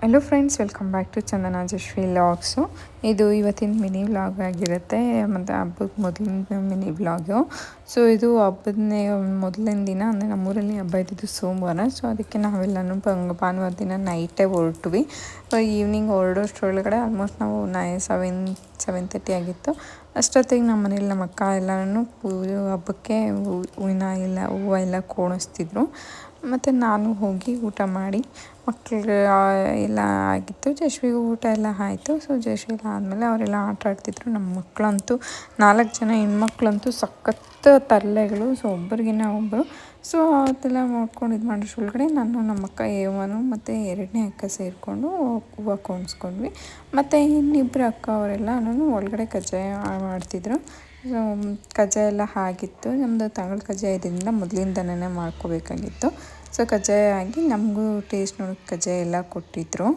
Hello friends, welcome back to Chandana Jashvi vlogs. ಇದು ಇವತ್ತಿನ mini vlog ಆಗಿರುತ್ತೆ ಮತ್ತು ಹಬ್ಬದ ಮೊದಲಿನ ಮಿನಿ ವ್ಲಾಗು. ಸೊ ಇದು ಹಬ್ಬದನೇ ಮೊದಲಿನ ದಿನ, ಅಂದರೆ ನಮ್ಮೂರಲ್ಲಿ ಹಬ್ಬ ಇದ್ದಿದ್ದು ಸೋಮವಾರ. ಸೊ ಅದಕ್ಕೆ ನಾವೆಲ್ಲನೂ ಭಾನುವಾರ ದಿನ ನೈಟೇ ಹೊರಟ್ವಿ. ಈವ್ನಿಂಗ್ ಹೊರಡೋಷ್ಟ್ರೊಳಗಡೆ ಆಲ್ಮೋಸ್ಟ್ ನಾವು 7:30 ಆಗಿತ್ತು. ಅಷ್ಟೊತ್ತಿಗೆ ನಮ್ಮ ಮನೇಲಿ ನಮ್ಮ ಅಕ್ಕ ಎಲ್ಲನೂ ಹಬ್ಬಕ್ಕೆ ಹೂವು ಎಲ್ಲ ಕೋಣಿಸ್ತಿದ್ರು. ಮತ್ತು ನಾನು ಹೋಗಿ ಊಟ ಮಾಡಿ ಮಕ್ಕಳಿಗೆ ಎಲ್ಲ ಆಗಿತ್ತು. ಜಶ್ವಿಗೂ ಊಟ ಎಲ್ಲ ಆಯಿತು. ಸೊ ಜಶ್ವಿ ಎಲ್ಲ ಆದಮೇಲೆ ಅವರೆಲ್ಲ ಆಟ ಆಡ್ತಿದ್ರು. ನಮ್ಮ ಮಕ್ಕಳಂತೂ 4 ಜನ ಹೆಣ್ಮಕ್ಳಂತೂ ಸಖತ್ತು ತರಲೆಗಳು. ಸೊ ಒಬ್ಬರಿಗಿನ್ನ ಒಬ್ಬರು. ಸೊ ಅದೆಲ್ಲ ಮಾಡ್ಕೊಂಡು ಇದು ಮಾಡೋಷ್ರೊಳಗಡೆ ನಾನು ನಮ್ಮ ಅಕ್ಕ ಏವನು ಮತ್ತು 2ನೇ ಅಕ್ಕ ಸೇರಿಕೊಂಡು ಹೂವು ಕೋಣಿಸ್ಕೊಂಡ್ವಿ. ಮತ್ತು ಇನ್ನಿಬ್ಬರು ಅಕ್ಕ ಅವರೆಲ್ಲನೂ ಒಳಗಡೆ ಕಜ್ಜಾಯ ಮಾಡ್ತಿದ್ರು. ಸೊ ಕಜ್ಜಾಯ ಎಲ್ಲ ಆಗಿತ್ತು. ನಮ್ಮದು ತಂಗಳು ಕಜ್ಜಾಯ ಇದರಿಂದ ಮೊದಲಿಂದನೇ ಮಾಡ್ಕೋಬೇಕಾಗಿತ್ತು. ಸೊ ಕಜ್ಜಾಯ ಆಗಿ ನಮಗೂ ಟೇಸ್ಟ್ ನೋಡೋಕ್ಕೆ ಕಜ್ಜಾಯ ಎಲ್ಲ ಕೊಟ್ಟಿದ್ದರು.